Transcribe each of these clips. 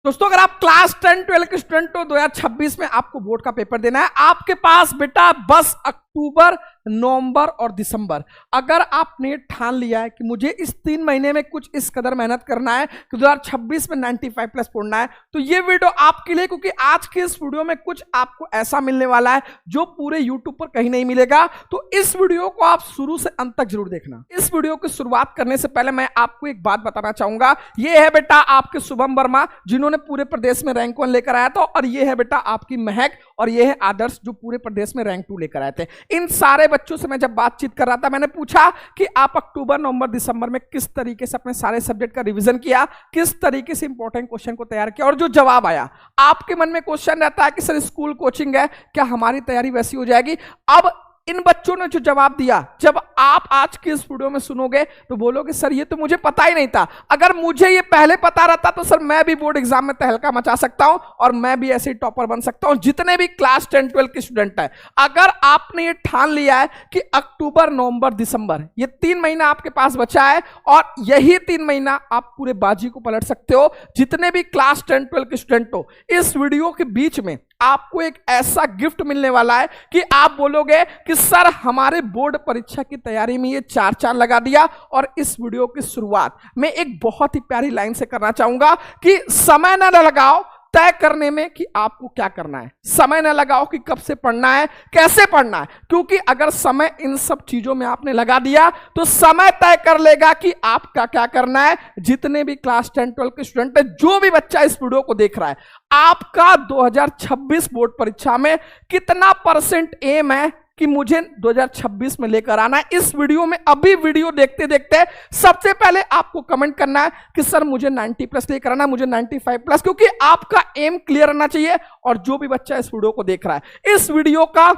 दोस्तों अगर आप क्लास 10 12 के स्टूडेंट हो 2026 में आपको बोर्ड का पेपर देना है, आपके पास बेटा बस अक्टूबर, नवंबर और दिसंबर। अगर आपने ठान लिया है कि मुझे इस 3 महीने में कुछ इस कदर मेहनत करना है कि 2026 में 95 प्लस पढ़ना है, तो ये वीडियो आपके लिए, क्योंकि आज के इस वीडियो में कुछ आपको ऐसा मिलने वाला है जो पूरे यूट्यूब पर कहीं नहीं मिलेगा। तो इस वीडियो को आप शुरू से अंत तक जरूर देखना। इस वीडियो की शुरुआत करने से पहले मैं आपको एक बात बताना चाहूंगा। ये है बेटा आपके शुभम वर्मा, जिन्होंने पूरे प्रदेश में रैंक 1 लेकर आया था, और ये है बेटा आपकी महक, और ये है आदर्श जो पूरे प्रदेश में रैंक 2 लेकर आए थे। इन सारे बच्चों से मैं जब बातचीत कर रहा था, मैंने पूछा कि आप अक्टूबर, नवंबर, दिसंबर में किस तरीके से अपने सारे सब्जेक्ट का रिवीजन किया, किस तरीके से इंपॉर्टेंट क्वेश्चन को तैयार किया, और जो जवाब आया। आपके मन में क्वेश्चन रहता है कि सर स्कूल कोचिंग है, क्या हमारी तैयारी वैसी हो जाएगी? अब इन बच्चों ने जो जवाब दिया, जब आप आज की इस वीडियो में सुनोगे तो बोलोगे सर ये तो मुझे पता ही नहीं था। अगर मुझे ये पहले पता रहता तो सर मैं भी बोर्ड एग्जाम में तहलका मचा सकता हूं और मैं भी ऐसे ही टॉपर बन सकता हूं। जितने भी क्लास 10 12 के स्टूडेंट हैं, अगर आपने ये ठान लिया है कि अक्टूबर, नवंबर, दिसंबर ये 3 महीना आपके पास बचा है, और यही 3 महीना आप पूरे बाजी को पलट सकते हो। जितने भी क्लास 10 12 के स्टूडेंट हो, इस वीडियो के बीच में आपको एक ऐसा गिफ्ट मिलने वाला है कि आप बोलोगे कि सर हमारे बोर्ड परीक्षा की तैयारी में ये 4 चांद लगा दिया। और इस वीडियो की शुरुआत मैं एक बहुत ही प्यारी लाइन से करना चाहूंगा कि समय ना लगाओ तय करने में कि आपको क्या करना है, समय न लगाओ कि कब से पढ़ना है, कैसे पढ़ना है, क्योंकि अगर समय इन सब चीजों में आपने लगा दिया तो समय तय कर लेगा कि आपका क्या करना है। जितने भी क्लास 10 12 के स्टूडेंट है, जो भी बच्चा इस वीडियो को देख रहा है, आपका 2026 बोर्ड परीक्षा में कितना परसेंट एम है कि मुझे 2026 में लेकर आना है। इस वीडियो में अभी वीडियो देखते देखते सबसे पहले आपको कमेंट करना है कि सर मुझे 90 प्लस लेकर आना है, मुझे 95 प्लस, क्योंकि आपका एम क्लियर रहना चाहिए। और जो भी बच्चा इस वीडियो को देख रहा है, इस वीडियो का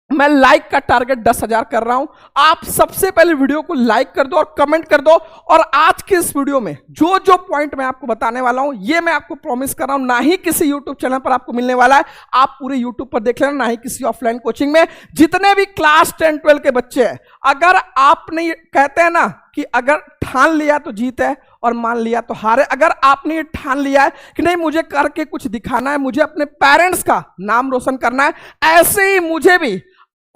मैं लाइक का टारगेट 10,000 कर रहा हूं। आप सबसे पहले वीडियो को लाइक कर दो और कमेंट कर दो। और आज के इस वीडियो में जो जो पॉइंट मैं आपको बताने वाला हूं, ये मैं आपको प्रॉमिस कर रहा हूं, ना ही किसी यूट्यूब चैनल पर आपको मिलने वाला है, आप पूरे यूट्यूब पर देख लेना, ना ही किसी ऑफलाइन कोचिंग में। जितने भी क्लास 10 12 के बच्चे हैं, अगर आपने, कहते हैं ना कि अगर ठान लिया तो जीत है और मान लिया तो हार है। अगर आपने ये ठान लिया है कि नहीं मुझे करके कुछ दिखाना है, मुझे अपने पेरेंट्स का नाम रोशन करना है, ऐसे ही मुझे भी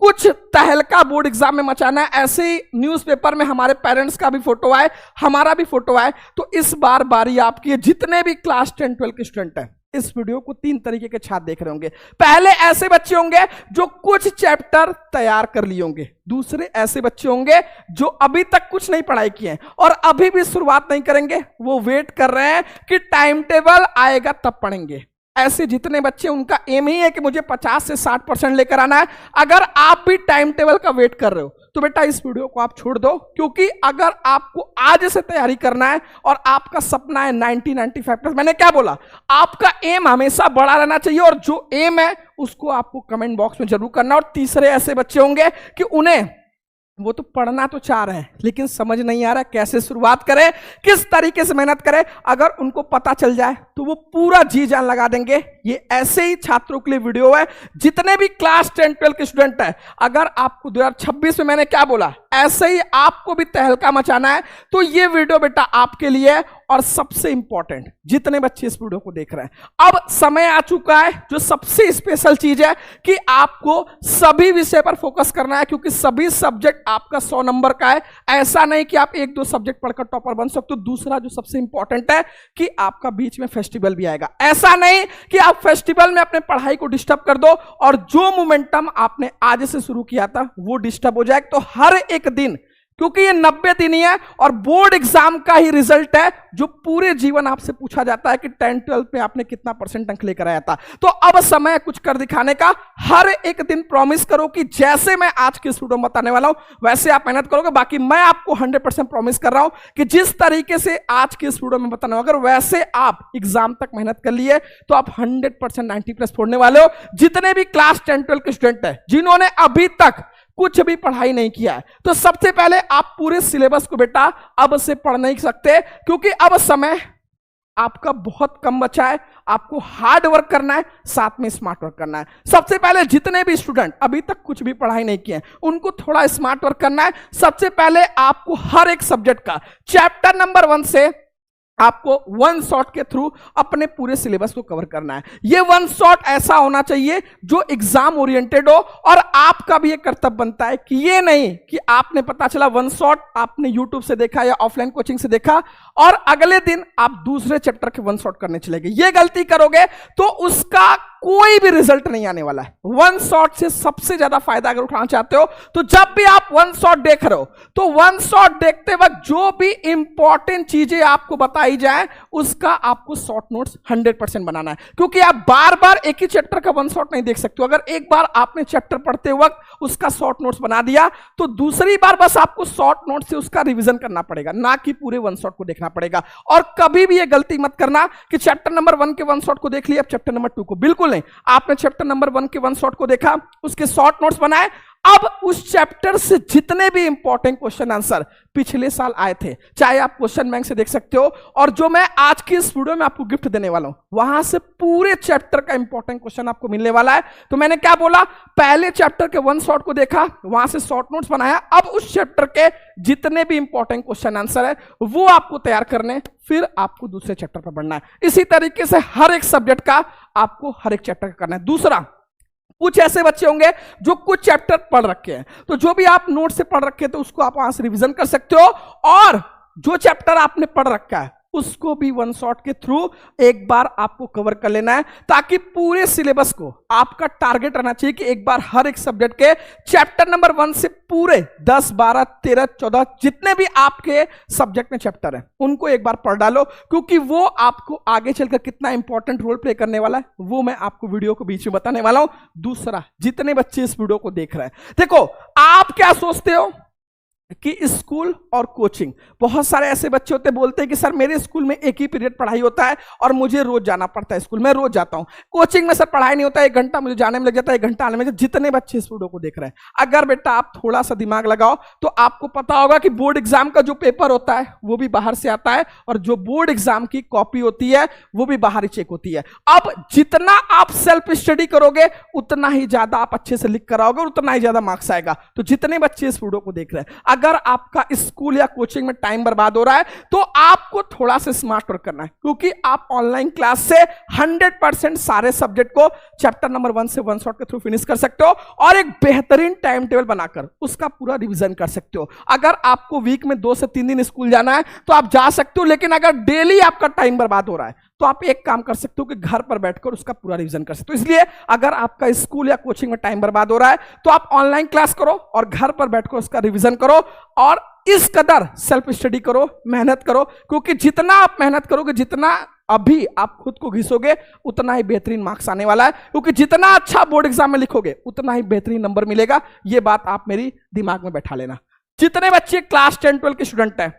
कुछ तहलका बोर्ड एग्जाम में मचाना है, ऐसे ही न्यूज़पेपर में हमारे पेरेंट्स का भी फोटो आए, हमारा भी फोटो आए, तो इस बार बारी आपकी है। जितने भी क्लास 10 12 के स्टूडेंट हैं, इस वीडियो को 3 तरीके के छात्र देख रहे होंगे। पहले ऐसे बच्चे होंगे जो कुछ चैप्टर तैयार कर लिए होंगे, दूसरे ऐसे बच्चे होंगे जो अभी तक कुछ नहीं पढ़ाई किए हैं और अभी भी शुरुआत नहीं करेंगे, वो वेट कर रहे हैं कि टाइम टेबल आएगा तब पढ़ेंगे। ऐसे जितने बच्चे, उनका एम ही है कि मुझे 50 से 60% लेकर आना है। अगर आप भी टाइम टेबल का वेट कर रहे हो तो बेटा इस वीडियो को आप छोड़ दो, क्योंकि अगर आपको आज से तैयारी करना है और आपका सपना है 90 95 प्लस, मैंने क्या बोला, आपका एम हमेशा बड़ा रहना चाहिए, और जो एम है उसको आपको कमेंट बॉक्स में जरूर करना। और तीसरे ऐसे बच्चे होंगे कि उन्हें, वो तो पढ़ना तो चाह रहे हैं लेकिन समझ नहीं आ रहा कैसे शुरुआत करें, किस तरीके से मेहनत करें। अगर उनको पता चल जाए तो वो पूरा जी जान लगा देंगे। ये ऐसे ही छात्रों के लिए वीडियो है। जितने भी क्लास 10 12 के स्टूडेंट हैं, अगर आपको 2026 में, मैंने क्या बोला, ऐसे ही आपको भी तहलका मचाना है, तो ये वीडियो बेटा आपके लिए है। और सबसे इंपॉर्टेंट, जितने बच्चे इस वीडियो को देख रहे हैं, अब समय आ चुका है, जो सबसे स्पेशल चीज है कि आपको सभी विषय पर फोकस करना है, क्योंकि सभी सब्जेक्ट आपका 100 नंबर का है। ऐसा नहीं कि आप 1-2 सब्जेक्ट पढ़कर टॉपर बन सकते हो। दूसरा जो सबसे इंपॉर्टेंट है कि आपका बीच में फेस्टिवल भी आएगा। ऐसा नहीं कि आप फेस्टिवल में अपने पढ़ाई को डिस्टर्ब कर दो और जो मोमेंटम आपने आज से शुरू किया था वो डिस्टर्ब हो जाए। तो हर एक दिन, क्योंकि ये 90 दिन ही है और बोर्ड एग्जाम का ही रिजल्ट है जो पूरे जीवन आपसे पूछा जाता है कि 10 12 पे आपने कितना परसेंट अंक लेकर आया था। तो अब समय कुछ कर दिखाने का। हर एक दिन प्रॉमिस करो कि जैसे मैं आज के वीडियो में बताने वाला हूं वैसे आप मेहनत करोगे। बाकी मैं आपको 100% प्रॉमिस कर रहा हूं कि जिस तरीके से आज के इस वीडियो में बताना होगा, अगर वैसे आप एग्जाम तक मेहनत कर लिए तो आप 100% 90 प्लस फोड़ने वाले हो। जितने भी क्लास 10 12 के स्टूडेंट है जिन्होंने अभी तक कुछ भी पढ़ाई नहीं किया है, तो सबसे पहले आप पूरे सिलेबस को बेटा अब से पढ़ नहीं सकते, क्योंकि अब समय आपका बहुत कम बचा है। आपको हार्ड वर्क करना है, साथ में स्मार्ट वर्क करना है। सबसे पहले जितने भी स्टूडेंट अभी तक कुछ भी पढ़ाई नहीं किए हैं, उनको थोड़ा स्मार्ट वर्क करना है। सबसे पहले आपको हर एक सब्जेक्ट का चैप्टर नंबर 1 से आपको वन शॉट के थ्रू अपने पूरे सिलेबस को कवर करना है। ये वन शॉट ऐसा होना चाहिए जो एग्जाम ओरिएंटेड हो, और आपका भी ये कर्तव्य बनता है कि ये नहीं कि आपने पता चला वन शॉट आपने यूट्यूब से देखा या ऑफलाइन कोचिंग से देखा और अगले दिन आप दूसरे चैप्टर के वन शॉट करने चले गए। ये गलती करोगे तो उसका कोई भी रिजल्ट नहीं आने वाला है। वन शॉट से सबसे ज्यादा फायदा अगर उठाना चाहते हो तो जब भी आप वन शॉट देख रहे हो तो वन शॉट देखते वक्त जो भी इंपॉर्टेंट चीजें आपको बताई जाए उसका आपको शॉर्ट नोट्स 100% बनाना है, क्योंकि आप बार बार एक ही चैप्टर का वन शॉट नहीं देख सकते हो। अगर एक बार आपने चैप्टर पढ़ते वक्त उसका शॉर्ट नोट्स बना दिया तो दूसरी बार बस आपको शॉर्ट नोट से उसका रिवीजन करना पड़ेगा, ना कि पूरे वन शॉट को देखना पड़ेगा। और कभी भी ये गलती मत करना कि चैप्टर नंबर 1 के वन शॉट को देख लिया अब चैप्टर नंबर 2 को, बिल्कुल नहीं। आपने चैप्टर नंबर 1 के वन शॉट को देखा, उसके शॉर्ट नोट्स बनाए, अब उस चैप्टर से जितने भी इंपॉर्टेंट क्वेश्चन आंसर पिछले साल आए थे, चाहे आप क्वेश्चन बैंक से देख सकते हो, और जो मैं आज की इस वीडियो में आपको गिफ्ट देने वाला हूं वहां से पूरे चैप्टर का इंपॉर्टेंट क्वेश्चन आपको मिलने वाला है। तो मैंने क्या बोला, पहले चैप्टर के वन शॉट को देखा, वहां से शॉर्ट नोट्स बनाया, अब उस चैप्टर के जितने भी इंपॉर्टेंट क्वेश्चन आंसर है वो आपको तैयार करने, फिर आपको दूसरे चैप्टर पर बढ़ना है। इसी तरीके से हर एक सब्जेक्ट का आपको हर एक चैप्टर का करना है। दूसरा, कुछ ऐसे बच्चे होंगे जो कुछ चैप्टर पढ़ रखे हैं, तो जो भी आप नोट से पढ़ रखे हैं तो उसको आप वहां से रिवीजन कर सकते हो, और जो चैप्टर आपने पढ़ रखा है उसको भी वन शॉट के थ्रू एक बार आपको कवर कर लेना है, ताकि पूरे सिलेबस को आपका टारगेट रहना चाहिए कि एक बार हर एक सब्जेक्ट के चैप्टर नंबर 1 से पूरे 10, 12, 13, 14 जितने भी आपके सब्जेक्ट में चैप्टर है उनको एक बार पढ़ डालो, क्योंकि वो आपको आगे चलकर कितना इंपॉर्टेंट रोल प्ले करने वाला है वो मैं आपको वीडियो को बीच में बताने वाला हूं। दूसरा, जितने बच्चे इस वीडियो को देख रहे हैं, देखो आप क्या सोचते हो कि स्कूल और कोचिंग, बहुत सारे ऐसे बच्चे होते बोलते हैं कि सर मेरे स्कूल में एक ही पीरियड पढ़ाई होता है और मुझे रोज जाना पड़ता है स्कूल, मैं रोज जाता हूं। कोचिंग में सर पढ़ाई नहीं होता है, 1 घंटा मुझे जाने में लग जाता है, 1 घंटा आने में। जितने बच्चे इस वीडियो को देख रहे हैं, अगर बेटा आप थोड़ा सा दिमाग लगाओ तो आपको पता होगा कि बोर्ड एग्जाम का जो पेपर होता है वो भी बाहर से आता है, और जो बोर्ड एग्जाम की कॉपी होती है वो भी बाहर ही चेक होती है। अब जितना आप सेल्फ स्टडी करोगे उतना ही ज्यादा आप अच्छे से लिख कर आओगे और उतना ही ज्यादा मार्क्स आएगा। तो जितने बच्चे इस वीडियो को देख रहे हैं, अगर आपका स्कूल या कोचिंग में टाइम बर्बाद हो रहा है तो आपको थोड़ा सा स्मार्ट वर्क करना है, क्योंकि आप ऑनलाइन क्लास से 100% सारे सब्जेक्ट को चैप्टर नंबर 1 से वन शॉट के थ्रू फिनिश कर सकते हो, और एक बेहतरीन टाइम टेबल बनाकर उसका पूरा रिवीजन कर सकते हो। अगर आपको वीक में 2 से 3 दिन स्कूल जाना है तो आप जा सकते हो, लेकिन अगर डेली आपका टाइम बर्बाद हो रहा है तो आप एक काम कर सकते हो कि घर पर बैठकर उसका पूरा रिवीजन कर सकते हो। इसलिए अगर आपका स्कूल या कोचिंग में टाइम बर्बाद हो रहा है तो आप ऑनलाइन क्लास करो और घर पर बैठकर उसका रिवीजन करो, और इस कदर सेल्फ स्टडी करो, मेहनत करो, क्योंकि जितना आप मेहनत करोगे, जितना अभी आप खुद को घिसोगे, उतना ही बेहतरीन मार्क्स आने वाला है, क्योंकि जितना अच्छा बोर्ड एग्जाम में लिखोगे उतना ही बेहतरीन नंबर मिलेगा। यह बात आप मेरी दिमाग में बैठा लेना। जितने बच्चे क्लास 10, 12 के स्टूडेंट हैं,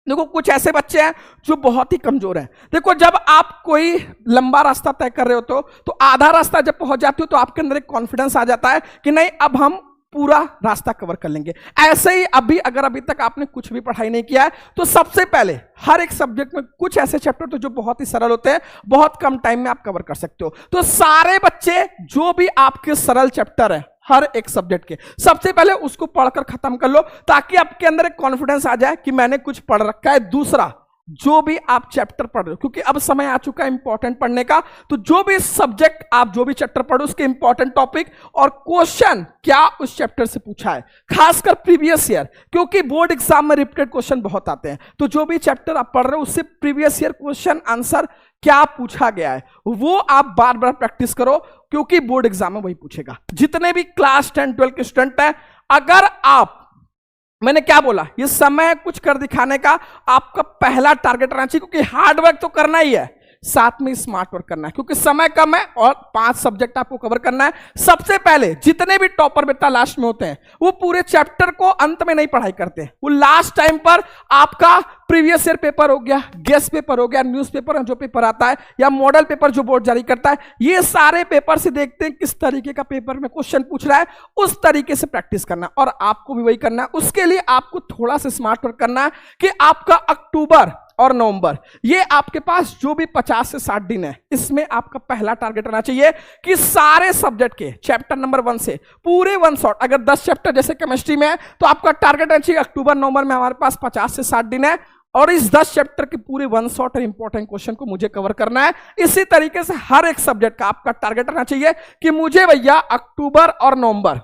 देखो कुछ ऐसे बच्चे हैं जो बहुत ही कमजोर हैं। देखो जब आप कोई लंबा रास्ता तय कर रहे हो तो आधा रास्ता जब पहुंच जाते हो तो आपके अंदर एक कॉन्फिडेंस आ जाता है कि नहीं अब हम पूरा रास्ता कवर कर लेंगे। ऐसे ही अभी तक आपने कुछ भी पढ़ाई नहीं किया है तो सबसे पहले हर एक सब्जेक्ट में कुछ ऐसे चैप्टर तो जो बहुत ही सरल होते हैं, बहुत कम टाइम में आप कवर कर सकते हो। तो सारे बच्चे जो भी आपके सरल चैप्टर है हर एक सब्जेक्ट के, सबसे पहले उसको पढ़कर खत्म कर लो, ताकि आपके अंदर एक कॉन्फिडेंस आ जाए कि मैंने कुछ पढ़ रखा है। दूसरा, जो भी आप चैप्टर पढ़ रहे हो, क्योंकि अब समय आ चुका है इंपॉर्टेंट पढ़ने का, तो जो भी सब्जेक्ट आप जो भी चैप्टर पढ़ो उसके इंपॉर्टेंट टॉपिक और क्वेश्चन क्या उस चैप्टर से पूछा है, खासकर प्रीवियस ईयर, क्योंकि बोर्ड एग्जाम में रिपीटेड क्वेश्चन बहुत आते हैं। तो जो भी चैप्टर आप पढ़ रहे हो उससे प्रीवियस ईयर क्वेश्चन आंसर क्या पूछा गया है वो आप बार बार प्रैक्टिस करो, क्योंकि बोर्ड एग्जाम में वही पूछेगा। जितने भी क्लास 10, 12 के स्टूडेंट हैं, अगर आप, मैंने क्या बोला, ये समय कुछ कर दिखाने का आपका पहला टारगेट रहना चाहिए, क्योंकि हार्डवर्क तो करना ही है, साथ में स्मार्ट वर्क करना है, क्योंकि समय कम है और 5 सब्जेक्ट आपको कवर करना है। सबसे पहले जितने भी टॉपर बेटा लास्ट में होते हैं वो पूरे चैप्टर को अंत में नहीं पढ़ाई करते, वो लास्ट टाइम पर आपका प्रीवियस ईयर पेपर हो गया, गेस्ट पेपर हो गया, न्यूज़पेपर जो पेपर आता है या मॉडल पेपर जो बोर्ड जारी करता है, ये सारे पेपर से देखते हैं किस तरीके का पेपर में क्वेश्चन पूछ रहा है, उस तरीके से प्रैक्टिस करना, और आपको भी वही करना है। उसके लिए आपको थोड़ा सा स्मार्ट वर्क करना है कि आपका अक्टूबर और नवंबर, ये आपके पास जो भी 50 से 60 दिन है, इसमें आपका पहला टारगेट रहना चाहिए कि सारे सब्जेक्ट के चैप्टर नंबर 1 से पूरे वन शॉट, अगर 10 चैप्टर जैसे केमिस्ट्री में है तो आपका टारगेट रहना चाहिए अक्टूबर नवंबर में हमारे पास 50 से 60 दिन है, और इस 10 चैप्टर के पूरे वन शॉट और इंपॉर्टेंट क्वेश्चन को मुझे कवर करना है। इसी तरीके से हर एक सब्जेक्ट का आपका टारगेट रहना चाहिए कि मुझे भैया अक्टूबर और नवंबर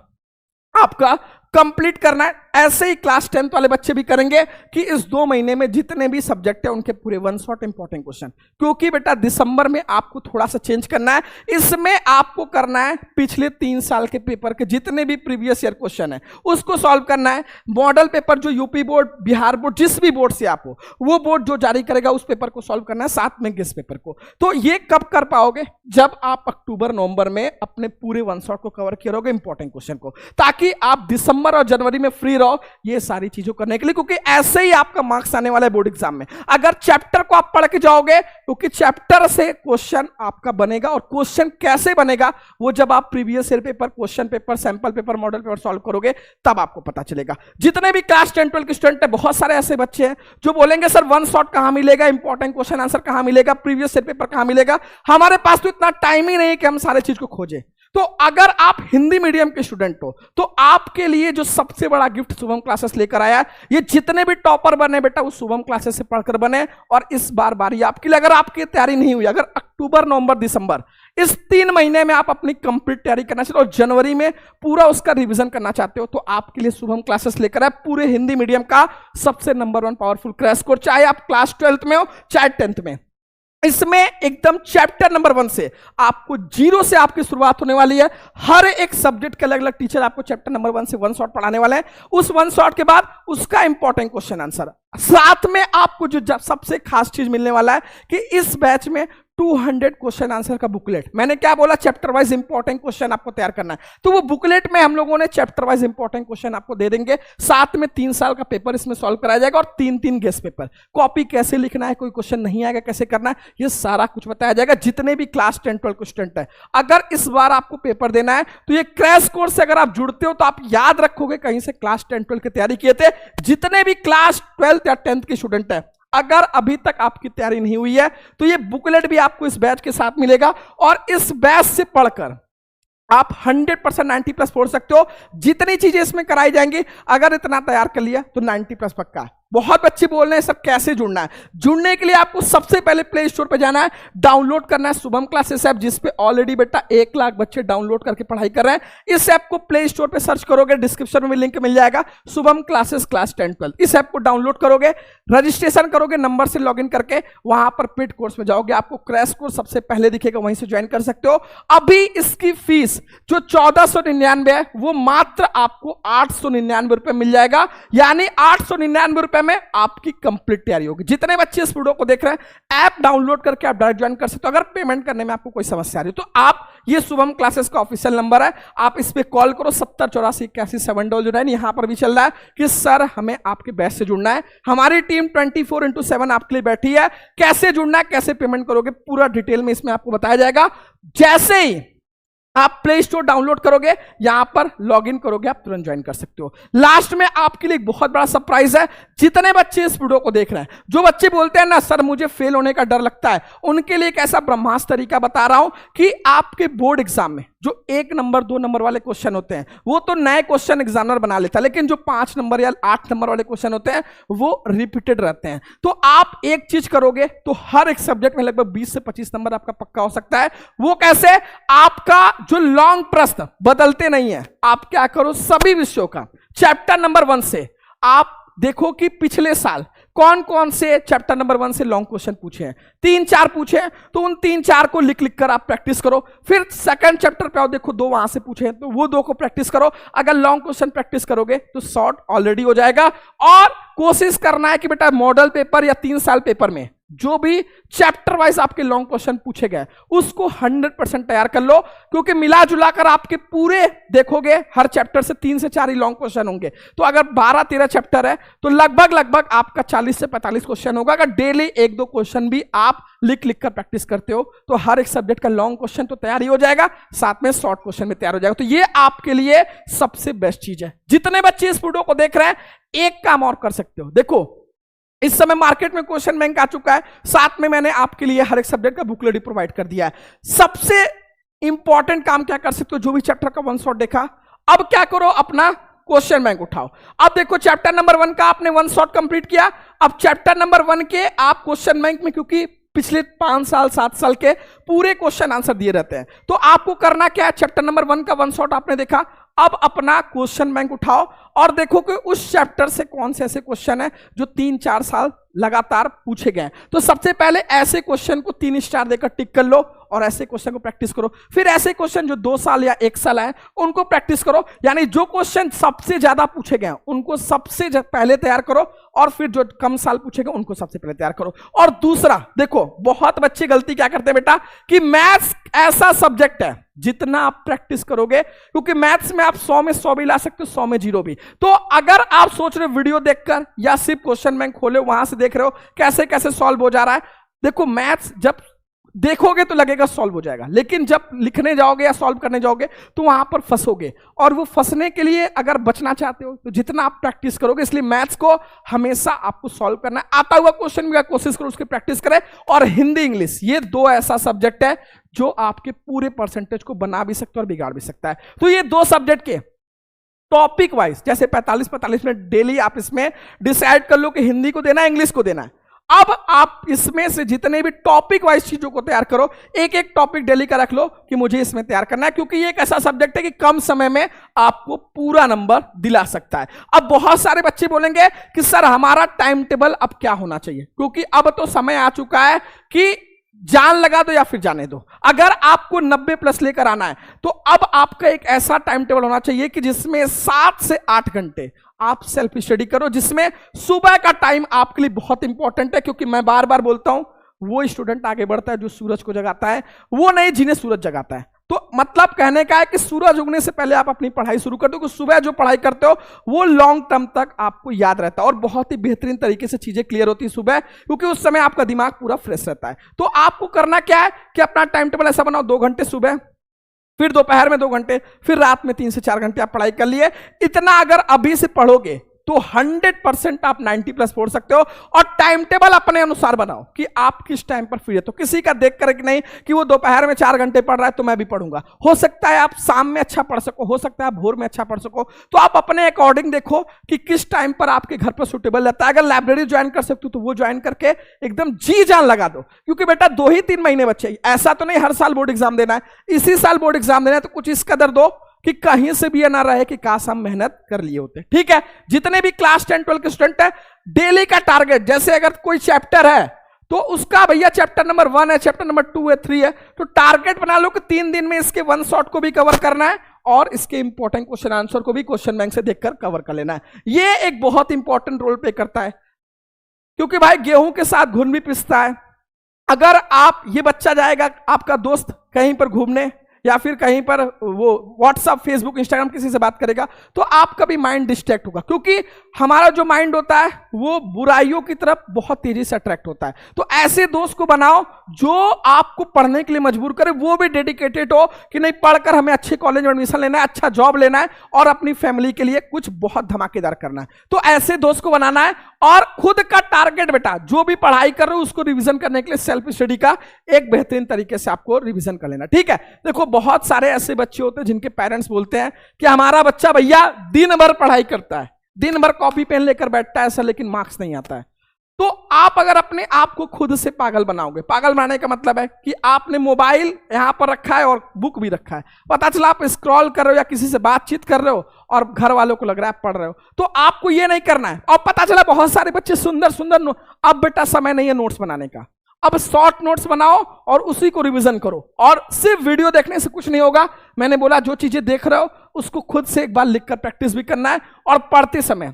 आपका कंप्लीट करना है। ऐसे ही क्लास 10th वाले बच्चे भी करेंगे कि इस 2 महीने में जितने भी सब्जेक्ट है उनके पूरे वन शॉट इंपॉर्टेंट क्वेश्चन, क्योंकि बेटा दिसंबर में आपको थोड़ा सा चेंज करना है। इसमें आपको करना है पिछले 3 साल के पेपर के जितने भी प्रीवियस ईयर क्वेश्चन है उसको सॉल्व करना है। मॉडल पेपर जो यूपी बोर्ड, बिहार बोर्ड, जिस भी बोर्ड से आप हो वो बोर्ड जो जारी करेगा उस पेपर को सॉल्व करना है, साथ में गेस्ट पेपर को। तो ये कब कर पाओगे? जब आप अक्टूबर नवंबर में अपने पूरे वन शॉट को कवर किया रहोगे इंपॉर्टेंट क्वेश्चन को, ताकि आप दिसंबर और जनवरी में फ्री रहो ये सारी चीजों करने के लिए, क्योंकि ऐसे ही आपका मार्क्स आने वाला है बोर्ड एग्जाम में। अगर चैप्टर को आप पढ़ के जाओगे, क्योंकि चैप्टर से क्वेश्चन आपका बनेगा, और क्वेश्चन कैसे बनेगा वो जब आप previous year paper, question paper, sample paper, model paper solve करोगे तब आपको पता चलेगा। जितने भी क्लास 10 12 के स्टूडेंट है, बहुत सारे ऐसे बच्चे हैं जो बोलेंगे सर वन शॉट कहां मिलेगा, इंपॉर्टेंट क्वेश्चन आंसर कहां मिलेगा, प्रीवियस ईयर पेपर कहां मिलेगा। हमारे पास तो इतना टाइम ही नहीं कि हम सारे चीज को खोजें। तो अगर आप हिंदी मीडियम के स्टूडेंट हो तो आपके लिए जो सबसे बड़ा गिफ्ट शुभम क्लासेस लेकर आया है, ये जितने भी टॉपर बने बेटा वो शुभम क्लासेस से पढ़कर बने। और इस बार बारी आपके लिए, अगर आपकी तैयारी नहीं हुई, अगर अक्टूबर नवंबर दिसंबर इस 3 महीने में आप अपनी कंप्लीट तैयारी करना चाहते हो और जनवरी में पूरा उसका रिवीजन करना चाहते हो, तो आपके लिए शुभम क्लासेस लेकर आए पूरे हिंदी मीडियम का सबसे नंबर 1 पावरफुल क्रैश कोर्स, चाहे आप क्लास 12th में हो चाहे 10th में। इसमें एकदम चैप्टर नंबर 1 से आपको 0 से आपकी शुरुआत होने वाली है। हर एक सब्जेक्ट के अलग अलग टीचर आपको चैप्टर नंबर 1 से वन शॉट पढ़ाने वाले हैं। उस वन शॉट के बाद उसका इंपॉर्टेंट क्वेश्चन आंसर, साथ में आपको जो सबसे खास चीज मिलने वाला है कि इस बैच में 200 क्वेश्चन आंसर का बुकलेट। मैंने क्या बोला? चैप्टर वाइज इंपॉर्टेंट क्वेश्चन आपको तैयार करना है, तो वो बुकलेट में हम लोगों ने चैप्टर वाइज इंपॉर्टेंट क्वेश्चन आपको दे देंगे। साथ में 3 साल का पेपर इसमें सॉल्व कराया जाएगा और 3-3 गेस्ट पेपर। कॉपी कैसे लिखना है, कोई क्वेश्चन नहीं आएगा कैसे करना है, ये सारा कुछ बताया जाएगा। जितने भी क्लास 10 12 के स्टूडेंट है, अगर इस बार आपको पेपर देना है तो ये क्रैश कोर्स से अगर आप जुड़ते हो तो आप याद रखोगे कहीं से क्लास 10 12 की तैयारी किए थे। जितने भी क्लास 12th या 10th के स्टूडेंट है, अगर अभी तक आपकी तैयारी नहीं हुई है तो ये बुकलेट भी आपको इस बैच के साथ मिलेगा, और इस बैच से पढ़कर आप 100% 90+ पढ़ सकते हो। जितनी चीजें इसमें कराई जाएंगी, अगर इतना तैयार कर लिया तो 90+ पक्का है। बहुत बच्चे बोल रहे हैं सर कैसे जुड़ना है? जुड़ने के लिए आपको सबसे पहले प्ले स्टोर पे जाना है, डाउनलोड करना है शुभम क्लासेस ऐप, जिसपे ऑलरेडी बेटा 1 लाख बच्चे डाउनलोड करके पढ़ाई कर रहे हैं। इस ऐप को प्ले स्टोर पे सर्च करोगे, डिस्क्रिप्शन में लिंक मिल जाएगा, शुभम क्लासेस क्लास 10 12। इस ऐप को डाउनलोड करोगे, रजिस्ट्रेशन करोगे नंबर से लॉगिन करके, वहां पर पेड कोर्स में जाओगे, आपको क्रैश कोर्स सबसे पहले दिखेगा, वहीं से ज्वाइन कर सकते हो। अभी इसकी फीस जो 1499 है वो मात्र आपको 899 रुपए मिल जाएगा, यानी 899 रुपए में आपकी कंप्लीट तैयारी होगी। जितने बच्चे इस वीडियो को देख रहे हैं, ऐप डाउनलोड करके आप डायरेक्ट ज्वाइन कर सकते हो। अगर पेमेंट करने में आपको कोई समस्या आ रही है तो आप, ये शुभम क्लासेस का ऑफिशियल नंबर है, आप इस पे कॉल करो 708481 यहां पर भी चल रहा है कि सर हमें आपके बैच से जुड़ना है। हमारी टीम 24/7 आपके लिए बैठी है। कैसे जुड़ना है, कैसे पेमेंट करोगे, पूरा डिटेल में इसमें आपको बताया जाएगा। जैसे ही आप प्ले स्टोर डाउनलोड करोगे, यहां पर लॉगिन करोगे, आप तुरंत ज्वाइन कर सकते हो। लास्ट में आपके लिए एक बहुत बड़ा सरप्राइज है। जितने बच्चे इस वीडियो को देख रहे हैं, जो बच्चे बोलते हैं ना सर मुझे फेल होने का डर लगता है, उनके लिए एक ऐसा ब्रह्मास्त्र तरीका बता रहा हूं कि आपके बोर्ड एग्जाम में जो 1 नंबर 2 नंबर वाले क्वेश्चन होते हैं वो तो नए क्वेश्चन एग्जामिनर बना लेता है, लेकिन जो 5 नंबर या 8 नंबर वाले क्वेश्चन होते हैं वो रिपीटेड रहते हैं। तो आप एक चीज करोगे तो हर एक सब्जेक्ट में लगभग 20 से 25 नंबर आपका पक्का हो सकता है। वो कैसे? आपका जो लॉन्ग प्रश्न बदलते नहीं है, आप क्या करो, सभी विषयों का चैप्टर नंबर 1 से आप देखो कि पिछले साल कौन कौन से चैप्टर नंबर 1 से लॉन्ग क्वेश्चन पूछे हैं। 3-4 पूछे हैं तो उन 3-4 को लिख लिख कर आप प्रैक्टिस करो। फिर सेकंड चैप्टर पे आओ, देखो 2 वहां से पूछे हैं तो वो 2 को प्रैक्टिस करो। अगर लॉन्ग क्वेश्चन प्रैक्टिस करोगे तो शॉर्ट ऑलरेडी हो जाएगा। और कोशिश करना है कि बेटा मॉडल पेपर या 3 साल पेपर में जो भी चैप्टर वाइज आपके लॉन्ग क्वेश्चन पूछे गए उसको 100% तैयार कर लो, क्योंकि मिला जुला कर आपके पूरे देखोगे हर चैप्टर से 3 से 4 ही लॉन्ग क्वेश्चन होंगे। तो अगर 12-13 चैप्टर है तो लगभग आपका 40 से 45 क्वेश्चन होगा। अगर डेली 1-2 क्वेश्चन भी आप लिख लिख कर प्रैक्टिस करते हो तो हर एक सब्जेक्ट का लॉन्ग क्वेश्चन तो तैयार ही हो जाएगा, साथ में शॉर्ट क्वेश्चन में तैयार हो जाएगा। तो ये आपके लिए सबसे बेस्ट चीज है। जितने बच्चे इस वीडियो को देख रहे हैं, एक काम और कर सकते हो। देखो इस समय मार्केट में क्वेश्चन बैंक आ चुका है, साथ में मैंने आपके लिए हर एक सब्जेक्ट का बुकलेट ही प्रोवाइड कर दिया है। सबसे इंपॉर्टेंट काम क्या कर सकते हो, जो भी चैप्टर का वन शॉट देखा, अब क्या करो, अपना क्वेश्चन बैंक उठाओ। अब देखो चैप्टर नंबर 1 का आपने 1 शॉट कंप्लीट किया। अब चैप्टर नंबर 1 के आप क्वेश्चन बैंक में, क्योंकि पिछले 5 साल 7 साल के पूरे क्वेश्चन आंसर दिए रहते हैं, तो आपको करना क्या है, चैप्टर नंबर 1 का 1 शॉट आपने देखा, अब अपना क्वेश्चन बैंक उठाओ और देखो कि उस चैप्टर से कौन से ऐसे क्वेश्चन है जो 3-4 साल लगातार पूछे गए। तो सबसे पहले ऐसे क्वेश्चन को 3 स्टार देकर टिक कर लो और ऐसे क्वेश्चन को प्रैक्टिस करो। फिर ऐसे क्वेश्चन जो 2 साल या 1 साल आए उनको प्रैक्टिस करो, यानी जो क्वेश्चन सबसे ज्यादा पूछे गए उनको सबसे पहले तैयार करो और फिर जो कम साल पूछे गए उनको सबसे पहले तैयार करो। और दूसरा देखो, बहुत बच्चे गलती क्या करते हैं बेटा कि मैथ्स ऐसा सब्जेक्ट है जितना आप प्रैक्टिस करोगे, क्योंकि मैथ्स में आप 100 में 100 भी ला सकते हो, 100 में 0 भी। तो अगर आप सोच रहे हो वीडियो देखकर या सिर्फ क्वेश्चन बैंक खोले वहां से देख रहे हो कैसे कैसे सॉल्व हो जा रहा है, देखो मैथ्स जब देखोगे तो लगेगा सॉल्व हो जाएगा, लेकिन जब लिखने जाओगे या सॉल्व करने जाओगे तो वहां पर फंसोगे, और वो फंसने के लिए अगर बचना चाहते हो तो जितना आप प्रैक्टिस करोगे, इसलिए मैथ्स को हमेशा आपको सॉल्व करना है। आता हुआ क्वेश्चन भी कोशिश करो उसकी प्रैक्टिस करें। और हिंदी इंग्लिश, ये 2 ऐसा सब्जेक्ट है जो आपके पूरे परसेंटेज को बना भी सकता है और बिगाड़ भी सकता है। तो ये 2 सब्जेक्ट के टॉपिक वाइज जैसे 45-45 मिनट डेली आप इसमें डिसाइड कर लो कि हिंदी को देना है, इंग्लिश को देना है। अब आप इसमें से जितने भी टॉपिक वाइज चीजों को तैयार करो, एक एक टॉपिक डेली का रख लो कि मुझे इसमें तैयार करना है, क्योंकि ये एक ऐसा सब्जेक्ट है कि कम समय में आपको पूरा नंबर दिला सकता है। अब बहुत सारे बच्चे बोलेंगे कि सर हमारा टाइम टेबल अब क्या होना चाहिए, क्योंकि अब तो समय आ चुका है कि जान लगा दो या फिर जाने दो। अगर आपको 90+ लेकर आना है तो अब आपका एक ऐसा टाइम टेबल होना चाहिए कि जिसमें 7 से 8 घंटे आप सेल्फ स्टडी करो, जिसमें सुबह का टाइम आपके लिए बहुत इंपॉर्टेंट है, क्योंकि मैं बार बार बोलता हूं वो स्टूडेंट आगे बढ़ता है जो सूरज को जगाता है, वो नहीं जिन्हें सूरज जगाता है। तो मतलब कहने का है कि सूरज उगने से पहले आप अपनी पढ़ाई शुरू कर दो, कि सुबह जो पढ़ाई करते हो वो लॉन्ग टर्म तक आपको याद रहता है और बहुत ही बेहतरीन तरीके से चीजें क्लियर होती है सुबह, क्योंकि उस समय आपका दिमाग पूरा फ्रेश रहता है। तो आपको करना क्या है कि अपना टाइम टेबल ऐसा बनाओ, 2 घंटे सुबह, फिर दोपहर में 2 घंटे, फिर रात में 3 से 4 घंटे आप पढ़ाई कर लिए। इतना अगर अभी से पढ़ोगे तो 100% आप 90+ पढ़ सकते हो। और टाइम टेबल अपने अनुसार बनाओ कि आप किस टाइम पर फ्री है। तो किसी का देख कर नहीं कि वो दोपहर में 4 घंटे पढ़ रहा है तो मैं भी पढ़ूंगा। हो सकता है आप शाम में अच्छा पढ़ सको, हो सकता है आप भोर में अच्छा पढ़ सको। तो आप अपने अकॉर्डिंग देखो कि किस टाइम पर आपके घर पर सुटेबल रहता है। अगर लाइब्रेरी ज्वाइन कर सकते हो तो वो ज्वाइन करके एकदम जी जान लगा दो, क्योंकि बेटा 2 ही 3 महीने बच्चे, ऐसा तो नहीं हर साल बोर्ड एग्जाम देना है, इसी साल बोर्ड एग्जाम देना है, तो कुछ इस कदर दो कि कहीं से भी ये ना रहे कि काश हम मेहनत कर लिए होते। ठीक है, जितने भी क्लास 10-12 के स्टूडेंट है, डेली का टारगेट, जैसे अगर कोई चैप्टर है तो उसका भैया चैप्टर नंबर 1 है, चैप्टर नंबर 2 है, 3 है, तो टारगेट बना लो कि 3 दिन में इसके 1 शॉट को भी कवर करना है और इसके इंपॉर्टेंट क्वेश्चन आंसर को भी क्वेश्चन बैंक से देखकर कवर कर लेना है। ये एक बहुत इंपॉर्टेंट रोल प्ले करता है, क्योंकि भाई गेहूं के साथ घुन भी पिसता है। अगर आप, ये बच्चा जाएगा आपका दोस्त कहीं पर घूमने या फिर कहीं पर वो व्हाट्सएप, फेसबुक, इंस्टाग्राम किसी से बात करेगा तो आपका भी माइंड डिस्ट्रैक्ट होगा, क्योंकि हमारा जो माइंड होता है वो बुराइयों की तरफ बहुत तेजी से अट्रैक्ट होता है। तो ऐसे दोस्त को बनाओ जो आपको पढ़ने के लिए मजबूर करे, वो भी डेडिकेटेड हो कि नहीं पढ़कर हमें अच्छे कॉलेज में एडमिशन लेना है, अच्छा जॉब लेना है और अपनी फैमिली के लिए कुछ बहुत धमाकेदार करना है। तो ऐसे दोस्त को बनाना है और खुद का टारगेट, बेटा जो भी पढ़ाई कर रहे हो उसको रिवीजन करने के लिए सेल्फ स्टडी का एक बेहतरीन तरीके से आपको रिवीजन कर लेना। ठीक है, देखो बहुत सारे ऐसे बच्चे होते हैं जिनके पेरेंट्स बोलते हैं कि हमारा बच्चा भैया दिन भर पढ़ाई करता है, दिन भर कॉपी पेन लेकर बैठता है सर, लेकिन मार्क्स नहीं आता है। तो आप अगर अपने आप को खुद से पागल बनाओगे, पागल बनाने का मतलब है कि आपने मोबाइल यहां पर रखा है और बुक भी रखा है, पता चला आप स्क्रॉल कर रहे हो या किसी से बातचीत कर रहे हो और घर वालों को लग रहा है आप पढ़ रहे हो, तो आपको ये नहीं करना है। और पता चला बहुत सारे बच्चे सुंदर सुंदर अब बेटा समय नहीं है नोट्स बनाने का, अब शॉर्ट नोट्स बनाओ और उसी को रिवीजन करो। और सिर्फ वीडियो देखने से कुछ नहीं होगा, मैंने बोला जो चीजें देख रहे हो उसको खुद से एक बार लिखकर प्रैक्टिस भी करना है। और पढ़ते समय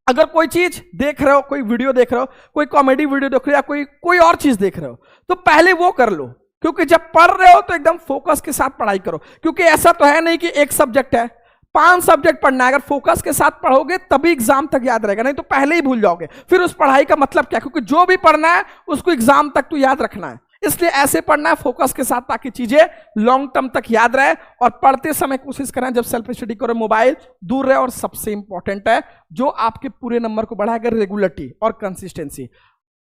अगर कोई चीज देख रहे हो, कोई वीडियो देख रहे हो, कोई कॉमेडी वीडियो देख रहे हो या कोई और चीज देख रहे हो, तो पहले वो कर लो, क्योंकि जब पढ़ रहे हो तो एकदम फोकस के साथ पढ़ाई करो। क्योंकि ऐसा तो है नहीं कि एक सब्जेक्ट है, 5 सब्जेक्ट पढ़ना है, अगर फोकस के साथ पढ़ोगे तभी एग्जाम तक याद रहेगा, नहीं तो पहले ही भूल जाओगे। फिर उस पढ़ाई का मतलब क्या, क्योंकि जो भी पढ़ना है उसको एग्जाम तक तो याद रखना है, इसलिए ऐसे पढ़ना है फोकस के साथ ताकि चीजें लॉन्ग टर्म तक याद रहे। और पढ़ते समय कोशिश करें जब सेल्फ स्टडी करो मोबाइल दूर रहे। और सबसे इंपॉर्टेंट है जो आपके पूरे नंबर को बढ़ाएगा, रेगुलरिटी और कंसिस्टेंसी।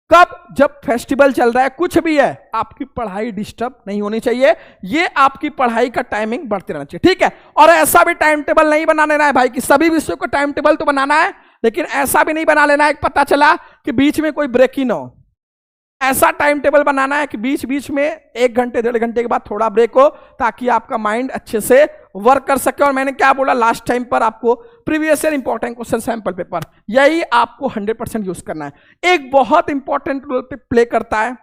कब? जब फेस्टिवल चल रहा है, कुछ भी है, आपकी पढ़ाई डिस्टर्ब नहीं होनी चाहिए। ये आपकी पढ़ाई का टाइमिंग बढ़ते रहना चाहिए, ठीक है। और ऐसा भी टाइम टेबल नहीं बना लेना है भाई कि सभी विषयों को टाइम टेबल तो बनाना है, लेकिन ऐसा भी नहीं बना लेना है कि पता चला कि बीच में कोई ब्रेक ही ना हो। ऐसा टाइम टेबल बनाना है कि बीच बीच में 1 घंटे 1.5 घंटे के बाद थोड़ा ब्रेक हो, ताकि आपका माइंड अच्छे से वर्क कर सके। और मैंने क्या बोला लास्ट टाइम पर, आपको previous year important question sample paper, यही आपको 100% यूज करना है। एक बहुत इंपॉर्टेंट रोल प्ले करता है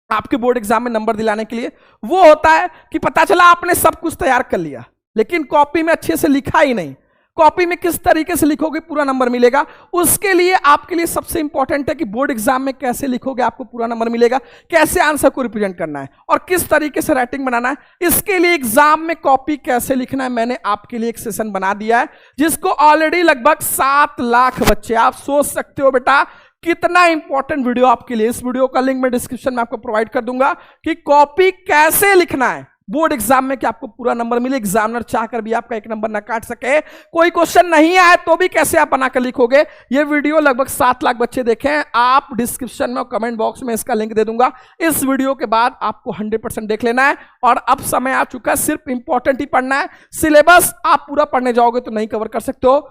आपके बोर्ड एग्जाम में नंबर दिलाने के लिए, वो होता है कि पता चला आपने सब कुछ तैयार कर लिया, लेकिन कॉपी में अच्छे से लिखा ही नहीं। कॉपी में किस तरीके से लिखोगे पूरा नंबर मिलेगा, उसके लिए आपके लिए सबसे इंपॉर्टेंट है कि बोर्ड एग्जाम में कैसे लिखोगे आपको पूरा नंबर मिलेगा, कैसे आंसर को रिप्रेजेंट करना है और किस तरीके से राइटिंग बनाना है। इसके लिए एग्जाम में कॉपी कैसे लिखना है मैंने आपके लिए एक सेशन बना दिया है, जिसको ऑलरेडी लगभग 7 लाख बच्चे, आप सोच सकते हो बेटा कितना इंपॉर्टेंट वीडियो आपके लिए। इस वीडियो का लिंक मैं डिस्क्रिप्शन में आपको प्रोवाइड कर दूंगा कि कॉपी कैसे लिखना है बोर्ड एग्जाम में कि आपको पूरा नंबर मिले, एग्जामिनर चाहकर भी आपका 1 नंबर ना काट सके। कोई क्वेश्चन नहीं आए तो भी कैसे आप बनाकर लिखोगे, ये वीडियो लगभग 7 लाख बच्चे देखे हैं। आप डिस्क्रिप्शन में और कमेंट बॉक्स में इसका लिंक दे दूंगा। इस वीडियो के बाद आपको 100% देख लेना है, और अब समय आ चुका है, सिर्फ इंपॉर्टेंट ही पढ़ना है। सिलेबस आप पूरा पढ़ने जाओगे तो नहीं कवर कर सकते हो।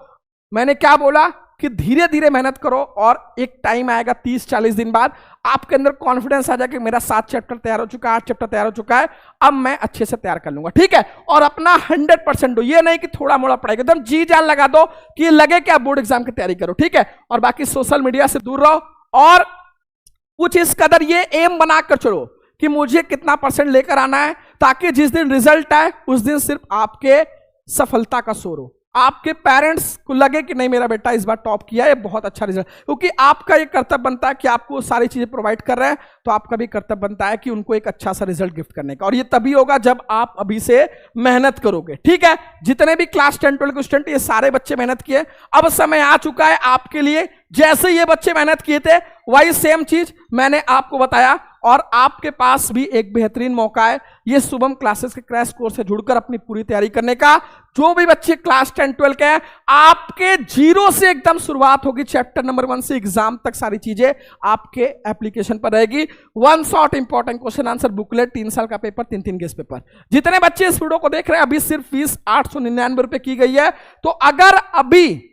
मैंने क्या बोला कि धीरे धीरे मेहनत करो, और एक टाइम आएगा 30-40 दिन बाद आपके अंदर कॉन्फिडेंस आ जाएगा कि मेरा 7 चैप्टर तैयार हो चुका है, 8 चैप्टर तैयार हो चुका है, अब मैं अच्छे से तैयार कर लूंगा, ठीक है। और अपना 100% दो, ये नहीं कि थोड़ा मोड़ा पढ़ाई, एकदम जी जान लगा दो कि लगे कि आप बोर्ड एग्जाम की तैयारी करो, ठीक है। और बाकी सोशल मीडिया से दूर रहो, और कुछ इस कदर ये एम बनाकर चलो कि मुझे कितना % लेकर आना है, ताकि जिस दिन रिजल्ट आए उस दिन सिर्फ आपके सफलता का शोर हो, आपके पेरेंट्स को लगे कि नहीं मेरा बेटा इस बार टॉप किया है, बहुत अच्छा रिजल्ट। क्योंकि आपका ये कर्तव्य बनता है कि आपको सारी चीजें प्रोवाइड कर रहे हैं, तो आपका भी कर्तव्य बनता है कि उनको एक अच्छा सा रिजल्ट गिफ्ट करने का। और ये तभी होगा जब आप अभी से मेहनत करोगे, ठीक है। जितने भी क्लास 10-12 के स्टूडेंट, ये सारे बच्चे मेहनत किए, अब समय आ चुका है आपके लिए, जैसे ये बच्चे मेहनत किए थे वही सेम चीज मैंने आपको बताया, और आपके पास भी एक बेहतरीन मौका है ये शुभम क्लासेस के क्रैश कोर्स से जुड़कर अपनी पूरी तैयारी करने का। जो भी बच्चे क्लास 10-12 के हैं, आपके 0 से एकदम शुरुआत होगी, चैप्टर नंबर 1 से एग्जाम तक सारी चीजें आपके एप्लीकेशन पर रहेगी। 1 shot important question answer booklet, 3 साल का पेपर, 3 गेस्ट पेपर। जितने बच्चे इस वीडियो को देख रहे हैं, अभी सिर्फ फीस 899 रुपए की गई है, तो अगर अभी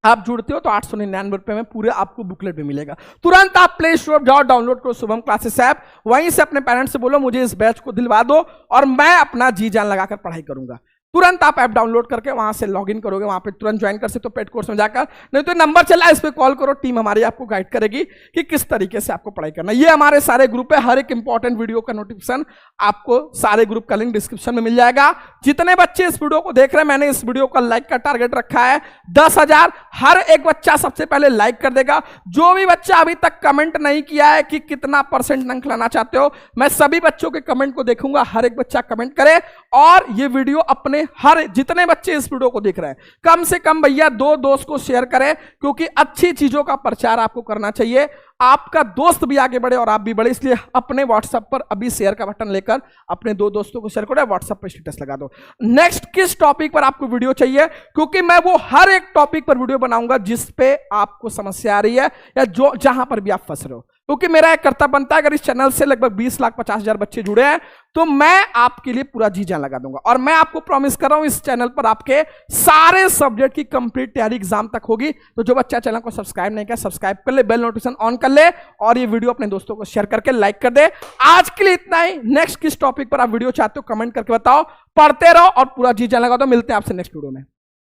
आप जुड़ते हो तो 899 रुपए में पूरे आपको बुकलेट भी मिलेगा। तुरंत आप प्ले स्टोर जाओ, डाउनलोड करो शुभम क्लासेस ऐप, वहीं से अपने पेरेंट्स से बोलो मुझे इस बैच को दिलवा दो, और मैं अपना जी जान लगाकर पढ़ाई करूंगा। तुरंत आप ऐप डाउनलोड करके वहां से लॉगिन करोगे, वहां पे तुरंत ज्वाइन कर सकते हो पेड कोर्स में जाकर, नहीं तो नंबर चला है इस पे कॉल करो, टीम हमारी आपको गाइड करेगी कि किस तरीके से आपको पढ़ाई करना है। ये हमारे सारे ग्रुप है, हर एक इंपॉर्टेंट वीडियो का नोटिफिकेशन आपको सारे ग्रुप का लिंक डिस्क्रिप्शन में मिल जाएगा। जितने बच्चे इस वीडियो को देख रहे हैं, मैंने इस वीडियो का लाइक का टारगेट रखा है 10,000। हर एक बच्चा सबसे पहले लाइक कर देगा। जो भी बच्चा अभी तक कमेंट नहीं किया है कि कितना % अंक लाना चाहते हो, मैं सभी बच्चों के कमेंट को देखूंगा, हर एक बच्चा कमेंट करे, और ये वीडियो अपने हर जितने बच्चे इस वीडियो को देख रहे हैं, कम से कम भैया 2 दोस्त को शेयर करें, क्योंकि अच्छी चीजों का प्रचार आपको करना चाहिए, आपका दोस्त भी आगे बढ़े और आप भी बढ़े। इसलिए अपने व्हाट्सएप पर अभी शेयर का बटन लेकर अपने 2 दोस्तों को शेयर करो, व्हाट्सएप पर स्टेटस लगा दो। नेक्स्ट किस टॉपिक पर आपको वीडियो चाहिए, क्योंकि मैं वो हर एक टॉपिक पर वीडियो बनाऊंगा जिस पे आपको समस्या आ रही है, या जो जहां पर भी आप फंस रहे हो। क्योंकि मेरा एक कर्तव्य बनता है, अगर इस चैनल से लगभग 20,50,000 बच्चे जुड़े हैं, तो मैं आपके लिए पूरा जी जान लगा दूंगा। और मैं आपको प्रॉमिस कर रहा हूं, इस चैनल पर आपके सारे सब्जेक्ट की कंप्लीट तैयारी एग्जाम तक होगी। तो जो बच्चा चैनल को सब्सक्राइब नहीं किया, सब्सक्राइब कर ले, बेल नोटिफिकेशन ऑन कर ले, और ये वीडियो अपने दोस्तों को शेयर करके लाइक कर दे। आज के लिए इतना ही। नेक्स्ट किस टॉपिक पर आप वीडियो चाहते हो कमेंट करके बताओ। पढ़ते रहो और पूरा जी जान लगा दो। मिलते हैं आपसे नेक्स्ट वीडियो में।